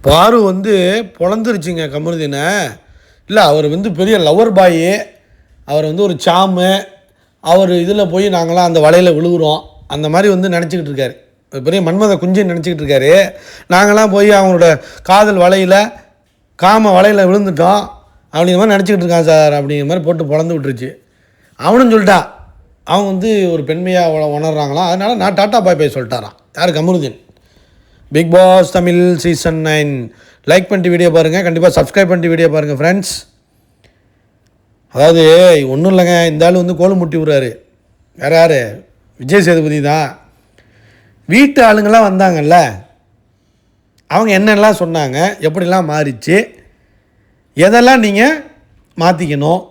பாரு வந்து பொழந்துருச்சுங்க கமருதீனை. இல்லை அவர் வந்து பெரிய லவர் பாய், அவர் வந்து ஒரு சாமு, அவர் இதில் போய் நாங்களாம் அந்த வலையில் விழுகுறோம் அந்த மாதிரி வந்து நினச்சிக்கிட்டு இருக்காரு. பெரிய மன்மத குஞ்சுன்னு நினச்சிக்கிட்டு இருக்காரு. நாங்களாம் போய் அவங்களோட காதல் வலையில் காம வலையில் விழுந்துட்டோம் அப்படிங்கிற மாதிரி நினச்சிக்கிட்டு இருக்கான் சார் அப்படிங்கிற மாதிரி போட்டு பொழந்து விட்டுருச்சு. அவனும் சொல்லிட்டான், அவங்க வந்து ஒரு பெண்மையாக உணர்றாங்களாம், அதனால் நான் டாட்டா பாய் பாய் சொல்லிட்டாரான். யார்? Kamaruddin. Bigg Boss Tamil season 9 like பண்ணிட்டு வீடியோ பாருங்கள், கண்டிப்பாக சப்ஸ்கிரைப் பண்ணிட்டு வீடியோ பாருங்கள் ஃப்ரெண்ட்ஸ். அதாவது ஒன்றும் இல்லைங்க, இந்த ஆள் வந்து கோலம் முட்டி விடுறாரு. வேறு யார்? விஜய் சேதுபதி தான். வீட்டு ஆளுங்கள்லாம் வந்தாங்கல்ல, அவங்க என்னெல்லாம் சொன்னாங்க, எப்படிலாம் மாறிச்சு, எதெல்லாம் நீங்கள் மாற்றிக்கணும்,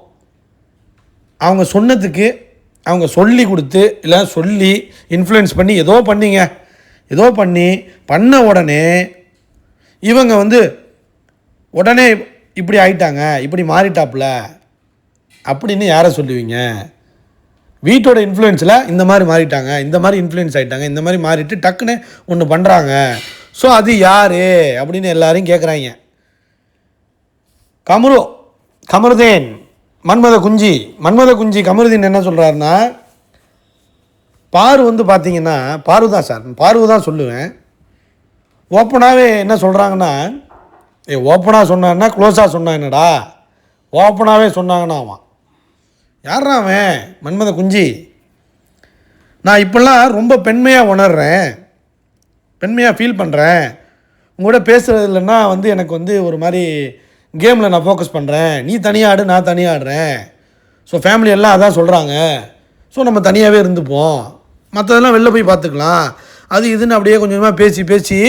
அவங்க சொன்னதுக்கு அவங்க சொல்லி கொடுத்து இல்லை சொல்லி இன்ஃப்ளூயன்ஸ் பண்ணி ஏதோ பண்ணிங்க, ஏதோ பண்ண உடனே இவங்க வந்து உடனே இப்படி ஆயிட்டாங்க, இப்படி மாறிட்டாப்புல அப்படின்னு யாரை சொல்லுவீங்க? வீட்டோட இன்ஃப்ளூயன்ஸில் இந்த மாதிரி மாறிட்டாங்க, இந்த மாதிரி இன்ஃப்ளூயன்ஸ் ஆகிட்டாங்க, இந்த மாதிரி மாறிட்டு டக்குன்னு ஒன்று பண்ணுறாங்க. ஸோ அது யார் அப்படின்னு எல்லாரையும் கேட்குறாங்க. கமருதீன் மன்மத குஞ்சி கமருதீன் என்ன சொல்கிறாருன்னா, பாரு வந்து பார்த்தீங்கன்னா பாரு தான் சார், பாரு தான் சொல்லுவேன். ஓப்பனாகவே என்ன சொல்கிறாங்கன்னா, ஓப்பனாக சொன்னான்னா க்ளோஸாக சொன்னான் என்னடா, ஓப்பனாகவே சொன்னாங்கன்னா அவன் யாரா அவன்? மன்மத குஞ்சி, நான் இப்போல்லாம் ரொம்ப பெண்மையாக உணர்கிறேன், பெண்மையாக ஃபீல் பண்ணுறேன், உங்களோட பேசுகிறது இல்லைன்னா வந்து எனக்கு வந்து ஒரு மாதிரி கேமில் நான் ஃபோக்கஸ் பண்ணுறேன், நீ தனியாக ஆடு நான் தனியாக ஆடுறேன், ஸோ ஃபேமிலி எல்லாம் அதான் சொல்கிறாங்க, ஸோ நம்ம தனியாகவே இருந்துப்போம், மற்றதெல்லாம் வெளில போய் பார்த்துக்கலாம், அது இதுன்னு அப்படியே கொஞ்சமாக பேசி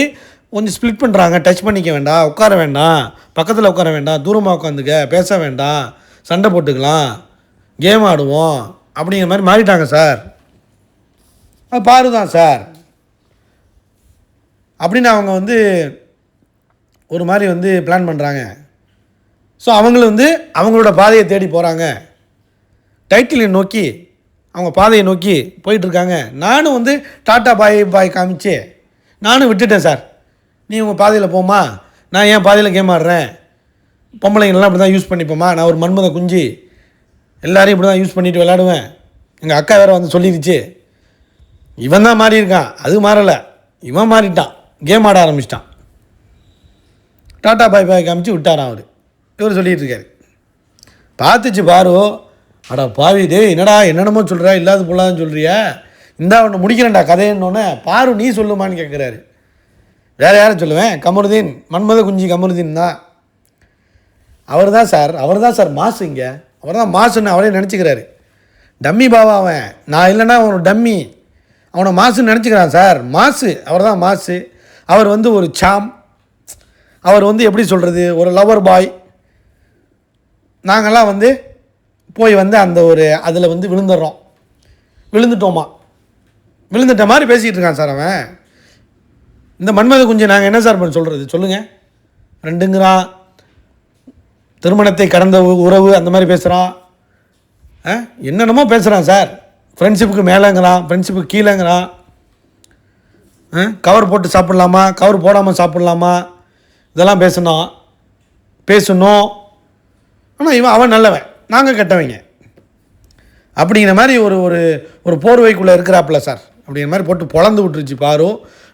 கொஞ்சம் ஸ்ப்ளிட் பண்ணுறாங்க. டச் பண்ணிக்க வேண்டாம், உட்கார வேண்டாம், பக்கத்தில் உட்கார வேண்டாம், தூரமாக உட்காந்துக்க, பேச வேண்டாம், சண்டை போட்டுக்கலாம், கேம் ஆடுவோம் அப்படிங்கிற மாதிரி மாறிட்டாங்க சார். அது பாரு தான் சார் அப்படின்னு அவங்க வந்து ஒரு மாதிரி வந்து பிளான் பண்ணுறாங்க. ஸோ அவங்களும் வந்து அவங்களோட பாதையை தேடி போகிறாங்க, டைட்டிலை நோக்கி அவங்க பாதையை நோக்கி போயிட்டுருக்காங்க. நானும் வந்து டாட்டா பாய் காமிச்சு நானும் விட்டுட்டேன் சார், நீ உங்கள் பாதையில் போமா, நான் ஏன் பாதையில் கேம் ஆடுறேன், பொம்பளைங்கள்லாம் இப்படி தான் யூஸ் பண்ணிப்போமா, நான் ஒரு மன்மத குஞ்சு, எல்லோரையும் இப்படி தான் யூஸ் பண்ணிவிட்டு விளையாடுவேன், எங்கள் அக்கா வேறு வந்து சொல்லிடுச்சு. இவன் தான் மாறி இருக்கான், அது மாறலை, இவன் மாறிட்டான், கேம் ஆட ஆரம்பிச்சிட்டான். டாட்டா பாய் காமிச்சு விட்டாரான் அவர். இவர் சொல்லிகிட்டு இருக்காரு. பார்த்துச்சு பாரு, அடா பாவி டே என்னடா என்னென்னமோ சொல்கிறா, இல்லாத போலான்னு சொல்கிறியா, இந்தா ஒன்று முடிக்கிறேன்டா கதைன்னொன்னே பாரு நீ சொல்லுமான்னு கேட்குறாரு. வேறு யாரை சொல்லுவேன்? கமருதீன், மன்மத குஞ்சி கமருதீன் தான். அவர் தான் சார் மாசு, இங்கே அவர் தான் மாசுன்னு அவரே நினச்சிக்கிறாரு. டம்மி பாவா அவன், நான் இல்லைன்னா அவனோட டம்மி, அவனை மாசுன்னு நினச்சிக்கிறான் சார். மாசு, அவர் தான் மாசு. அவர் வந்து ஒரு சாம், அவர் வந்து எப்படி சொல்கிறது, ஒரு லவர் பாய். நாங்கள்லாம் வந்து போய் வந்து அந்த ஒரு அதில் வந்து விழுந்துட்ட மாதிரி பேசிகிட்டு இருக்கான் சார் அவன். இந்த மன்மத குஞ்சு நாங்கள் என்ன சார் பண்ண சொல்கிறது சொல்லுங்கள்? ரெண்டுங்கிறான், திருமணத்தை கடந்த உறவு அந்த மாதிரி பேசுகிறான், என்னென்னமோ பேசுகிறான் சார். ஃப்ரெண்ட்ஷிப்புக்கு மேலேங்கிறான், ஃப்ரெண்ட்ஷிப்புக்கு கீழேங்கிறான், கவர் போட்டு சாப்பிட்லாமா, கவர் போடாமல் சாப்பிட்லாமா, இதெல்லாம் பேசணும். ஆனால் அவன் நல்லவன், நாங்கள் கெட்டவங்க அப்படிங்கிற மாதிரி ஒரு போர்வைக்குள்ளே இருக்கிறாப்புல சார். அப்படிங்கிற மாதிரி போட்டு பொழந்து விட்டுருச்சு பாரு.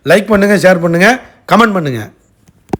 லைக் பண்ணுங்கள், ஷேர் பண்ணுங்கள், கமெண்ட் பண்ணுங்கள்.